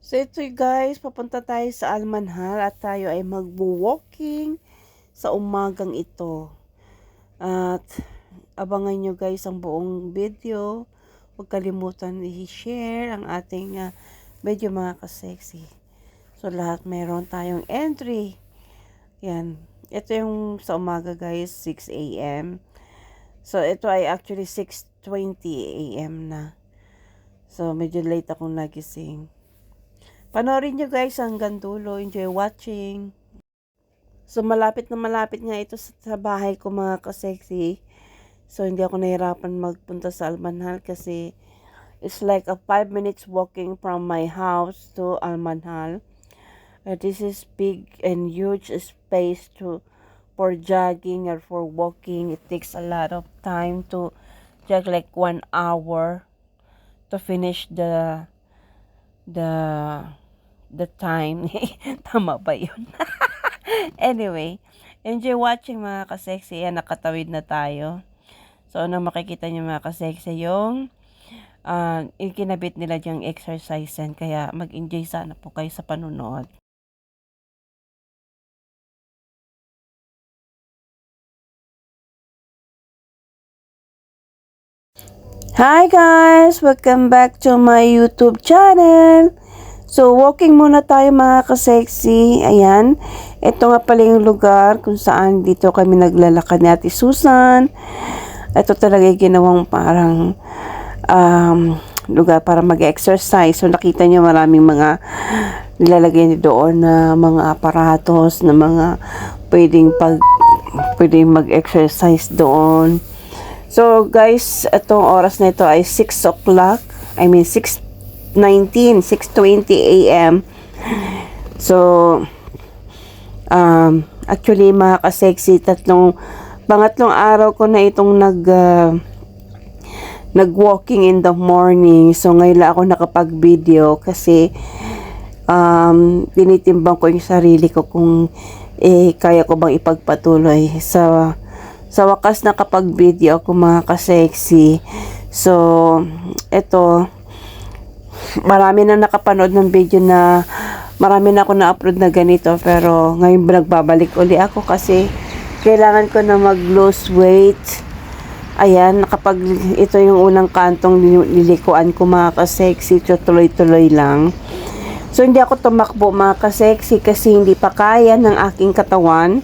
So ito guys, papunta tayo sa Almanhal at tayo ay magwo-walking sa umagang ito. At abangan nyo guys ang buong video. Huwag kalimutan i-share ang ating video mga ka-sexy. So lahat mayroon tayong entry. Yan. Ito yung sa umaga guys, 6 a.m. So ito ay actually 6:20 a.m. na. So medyo late akong nagising. Panoorin nyo guys hanggang dulo. Enjoy watching. So malapit na malapit nga ito sa bahay ko mga ka-sexy. So hindi ako nahirapan magpunta sa Almanhal kasi it's like a 5 minutes walking from my house to Almanhal. This is big and huge space for jogging or for walking. It takes a lot of time to jog, like 1 hour to finish the time. Tama ba yun? Anyway, enjoy watching mga ka-sexy. Yan, nakatawid na tayo. So, ano makikita niyo mga ka-sexy, yung ikinabit nila diyang exercise yan. Kaya mag-enjoy sana po kayo sa panunood. Hi guys! Welcome back to my YouTube channel. So, walking muna tayo mga ka-sexy. Ayan. Ito nga pala yung lugar kung saan dito kami naglalakad ni Ate Susan. Ito talaga yung ginawang parang lugar para mag-exercise. So, nakita nyo maraming mga nilalagay doon na mga aparatos, na mga pwedeng mag-exercise doon. So, guys, itong oras na ito ay 6 o'clock. I mean, 6:20 a.m. So, actually, mga ka-sexy, pangatlong araw ko na itong nag-walking in the morning. So, ngayon lang ako nakapag-video kasi tinitimbang ko yung sarili ko kung kaya ko bang ipagpatuloy sa wakas nakapag-video ako mga ka-sexy. So, ito, marami na nakapanood ng video na marami na ako na-upload na ganito, pero ngayon nagbabalik uli ako kasi kailangan ko na mag-lose weight. Ayan, ito yung unang kantong nilikuan ko mga ka-sexy, so tuloy-tuloy lang. So, hindi ako tumakbo mga ka-sexy kasi hindi pa kaya ng aking katawan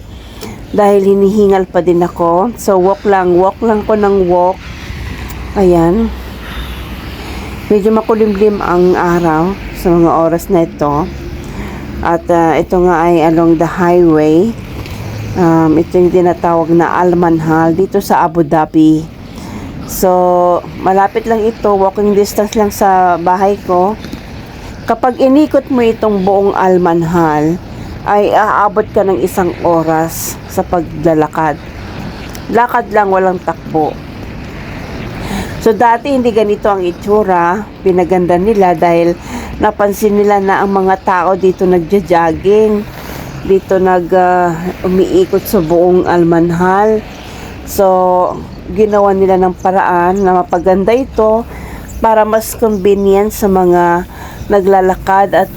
dahil hinihingal pa din ako. So, walk lang ko ng walk. Ayan. Medyo makulimlim ang araw sa mga oras na ito. At ito nga ay along the highway. Ito yung tinatawag na Almanhal dito sa Abu Dhabi. So, malapit lang ito. Walking distance lang sa bahay ko. Kapag inikot mo itong buong Almanhal, ay aabot ka ng 1 oras sa paglalakad. Lakad lang, walang takbo. So, dati hindi ganito ang itsura. Pinaganda nila dahil napansin nila na ang mga tao dito nagja-jogging. Dito umiikot sa buong Almanhal. So, ginawa nila ng paraan na mapaganda ito para mas convenient sa mga naglalakad at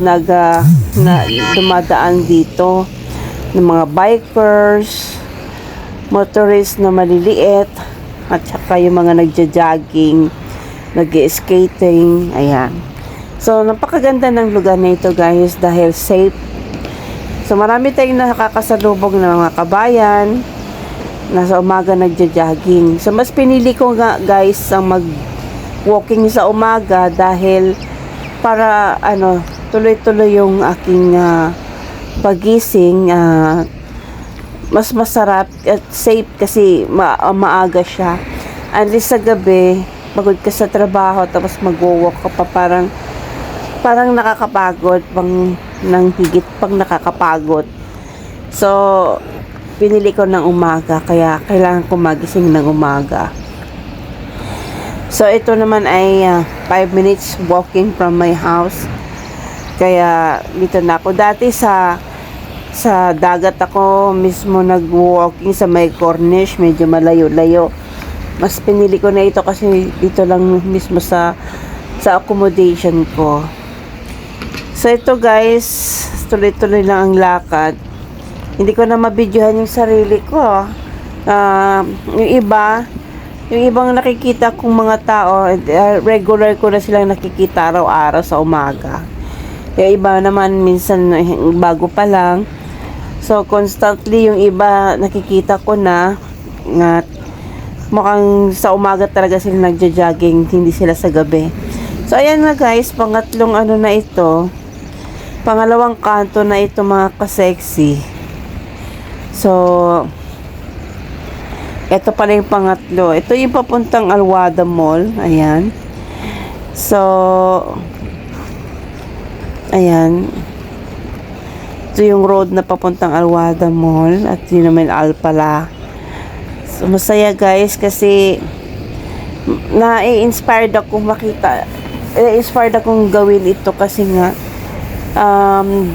dumadaan dito ng mga bikers, motorists na maliliit, at saka yung mga nagja-jogging, nag-skating, ayan. So, napakaganda ng lugar na ito guys dahil safe. So, marami tayong nakakasalubong ng mga kabayan na sa umaga nagja-jogging. So, mas pinili ko nga guys ang mag-walking sa umaga dahil para tuloy-tuloy yung aking pagising, mas masarap at safe kasi maaga siya. At least sa gabi, pagod ka sa trabaho tapos mag-walk ka pa, parang nakakapagod ng higit pang nakakapagod. So, pinili ko ng umaga kaya kailangan ko magising ng umaga. So, ito naman ay 5 minutes walking from my house. Kaya, dito na ako. Dati sa dagat ako mismo nag-walking sa may Corniche. Medyo malayo-layo. Mas pinili ko na ito kasi dito lang mismo sa accommodation ko. So, So ito guys, tuloy-tuloy lang ang lakad. Hindi ko na mabidyohan yung sarili ko. Yung ibang nakikita kong mga tao, regular ko na silang nakikita araw-araw sa umaga. Yung iba naman minsan bago pa lang. So constantly yung iba nakikita ko na mukhang sa umaga talaga sila nagja-jogging, hindi sila sa gabi. So ayan na guys, pangatlong na ito. Pangalawang kanto na ito mga ka-sexy. So ito pala yung pangatlo. Ito yung papuntang Alwada Mall. Ayan. So ayan. Ito yung road na papuntang Alwada Mall. At yun naman Alpala. So masaya guys kasi na-inspired akong makita. Na-inspired akong gawin ito kasi nga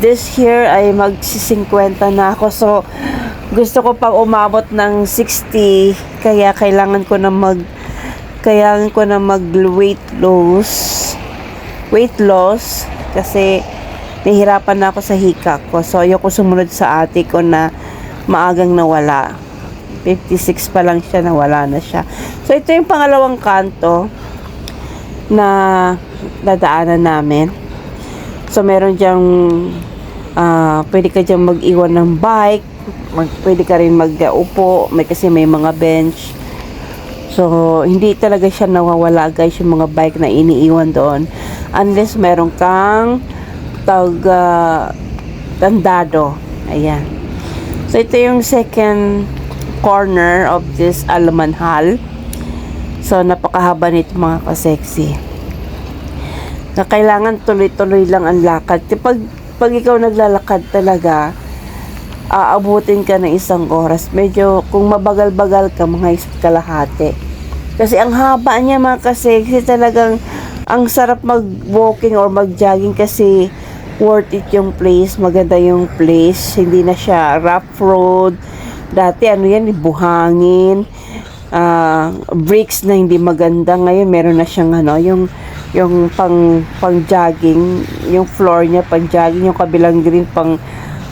this year ay magsi-50 na ako. So gusto ko pang umabot ng 60, kaya kailangan ko na mag weight loss kasi nahihirapan na ako sa hika ko. So ayoko sumunod sa ate ko na maagang nawala. 56 pa lang siya, nawala na siya. So ito yung pangalawang kanto na dadaanan namin. So meron diyang pwede ka diyang mag-iwan ng bike, pwede ka rin mag-upo, kasi may mga bench. So hindi talaga siya nawawala guys yung mga bike na iniiwan doon unless meron kang tandado. Ayan. So ito yung second corner of this Alamanhal. So napakahaba nito mga ka-sexy. Na kailangan tuloy-tuloy lang ang lakad. Pag ikaw naglalakad talaga, aabutin ka ng 1 oras. Medyo kung mabagal-bagal ka, mga 1 kalahati. Kasi ang haba niya mga ka-sexy, talagang ang sarap mag-walking or mag-jogging kasi worth it yung place. Maganda yung place. Hindi na siya rough road. Dati buhangin, bricks na hindi maganda. Ngayon meron na siyang yung pang jogging, yung floor niya pang jogging, yung kabilang green pang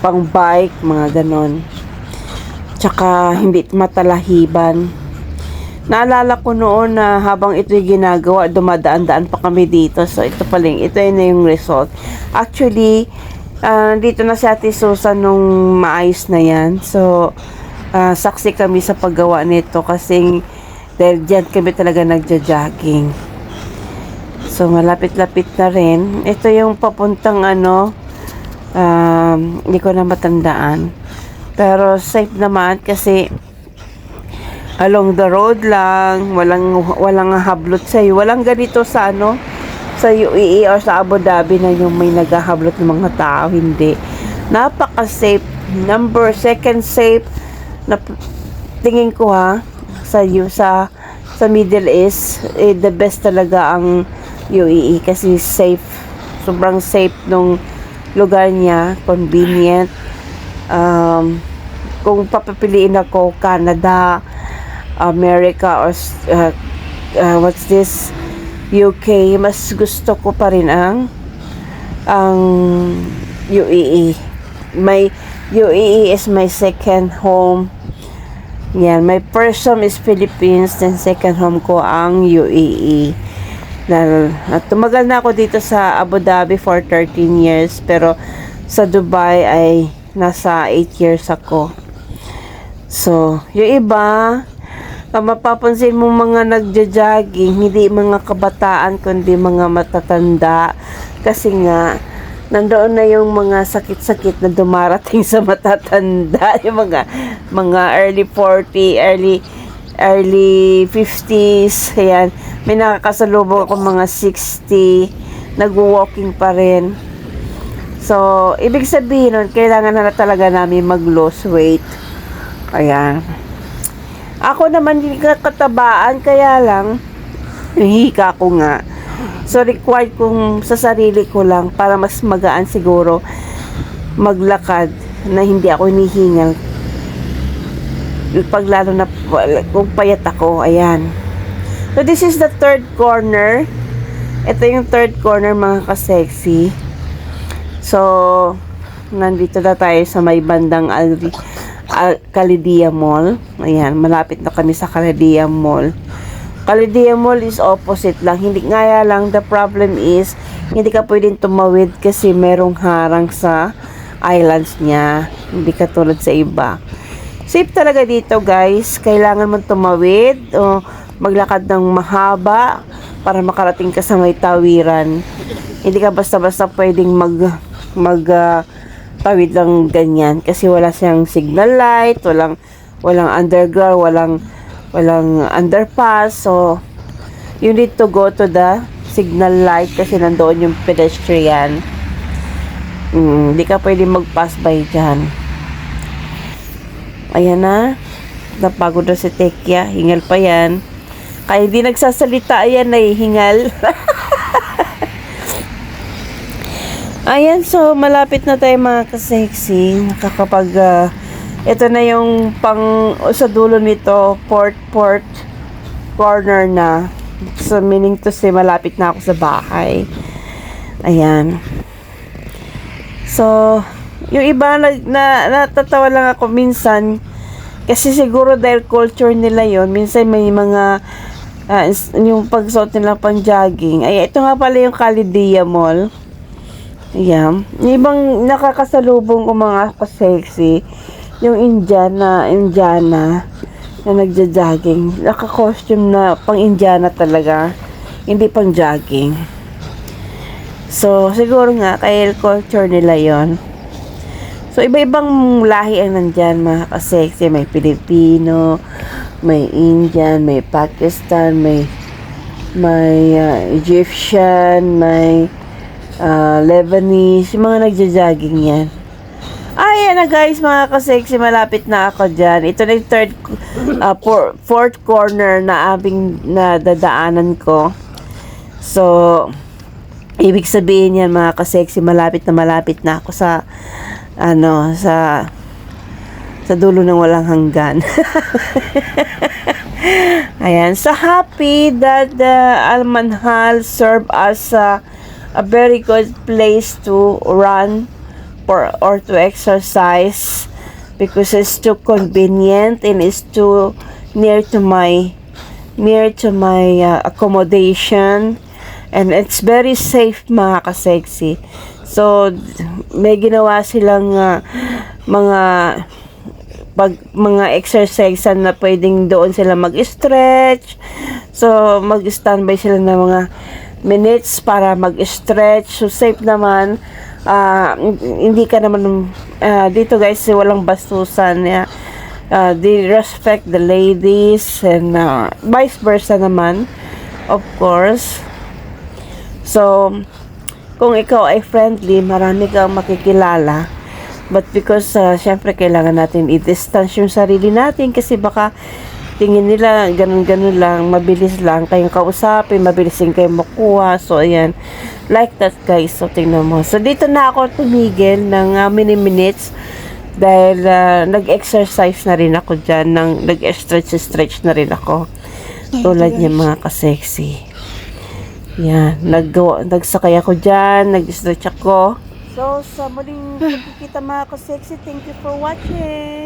bike, mga ganon. Tsaka hindi matalahiban. Naalala ko noon na habang ito'y ginagawa, dumadaan-daan pa kami dito. So ito na yung result. Actually, dito na si Ate Susan nung maayos na yan. So saksi kami sa paggawa nito kasi dahil dyan kami talaga nagja-jogging. So malapit-lapit na rin. Ito yung papuntang hindi ko na matandaan. Pero safe naman kasi along the road lang, walang hablot sa'yo. Walang ganito sa sa UAE or sa Abu Dhabi na yung may naghahablot ng mga tao. Hindi. Napaka-safe. Second safe na tingin ko sa Middle East, the best talaga ang UAE kasi safe. Sobrang safe nung lugar niya, convenient. Kung papapiliin ako, Canada, America, or UK, mas gusto ko pa rin ang UAE. UAE is my second home. Yan, my first home is Philippines, then second home ko ang UAE. Tumagal na ako dito sa Abu Dhabi for 13 years, pero sa Dubai ay nasa 8 years ako. So, yung iba, mapapansin mo mga nagja-jogging, hindi mga kabataan, kundi mga matatanda. Kasi nga, nandoon na yung mga sakit-sakit na dumarating sa matatanda, yung mga early 40, early 50s, ayan. May nakakasalubong ako mga 60, nag-walking pa rin. So, ibig sabihin nun, kailangan na talaga namin mag-lose weight. Ayan. Ako naman hindi katabaan, kaya lang, hihika ko nga. So, required kong sa sarili ko lang para mas magaan siguro maglakad na hindi ako hinihingal. Pag lalo na kung payat ako, ayan. So, this is the third corner. Ito yung third corner mga ka-sexy. So, nandito na tayo sa may bandang Calidia Mall. Ayan, malapit na kami sa Calidia Mall. Calidia Mall is opposite lang. Hindi nga lang, the problem is, hindi ka pwedeng tumawid kasi merong harang sa islands niya. Hindi katulad sa iba. Safe talaga dito, guys. Kailangan mo tumawid o maglakad ng mahaba para makarating ka sa may tawiran. Hindi ka basta-basta pwedeng tawid lang ganyan kasi wala siyang signal light, walang underground, walang underpass. So you need to go to the signal light kasi nandoon yung pedestrian. Hindi ka pwedeng mag-pass by dyan. Ayan na, napagod na si Tekya, hingal pa yan. Kaya hindi nagsasalita, ayan, hingal. Ayan, so malapit na tayo mga ka-sexy. Nakakapag, ito na yung sa dulo nito, port corner na. So meaning to say, malapit na ako sa bahay. Ayan. So, yung iba, natatawa lang ako minsan, kasi siguro dahil culture nila yon, minsan may mga, yung pagsuot nila pang jogging. Ay, ito nga pala yung Calidia Mall. Ayan. Yung ibang nakakasalubong ko mga ka-sexy, yung Indiana na nagja-jogging. Naka-costume na pang-Indiana talaga. Hindi pang jogging. So, siguro nga, kaya culture nila yon. So, iba-ibang lahi ang nandyan, mga ka-sexy. May Pilipino, may Indian, may Pakistan, may Egyptian, may Lebanese, yung mga nagja-jogging yan. Ayan na guys, mga ka-sexy, malapit na ako dyan. Ito na yung fourth corner na aming nadadaanan ko. So, ibig sabihin yan mga ka-sexy, malapit na ako sa sa dulo ng walang hanggan. Ayan, so happy that the Almanhal serve as a very good place to run or to exercise because it's too convenient and it's too near to my accommodation. And it's very safe mga ka-sexy. So, may ginawa silang mga exercise na pwedeng doon sila mag-stretch. So, mag-standby sila ng mga minutes para mag-stretch. So, safe naman. Hindi ka naman, dito guys, walang bastusan. They respect the ladies and vice versa naman, of course. So, kung ikaw ay friendly, marami kang makikilala. But because, syempre, kailangan natin i-distance yung sarili natin kasi baka tingin nila, ganun-ganun lang, mabilis lang kayong kausapin, mabilis din kayong makuha. So, ayan. Like that, guys. So, tingnan mo. So, dito na ako tumigil ng minutes dahil nag-exercise na rin ako dyan. Nag-stretch na rin ako. Tulad niya mga ka-sexy. Yan, nagsakay ako dyan, nag-stretch ako. So, sa muling pagkikita mga ka-sexy, thank you for watching.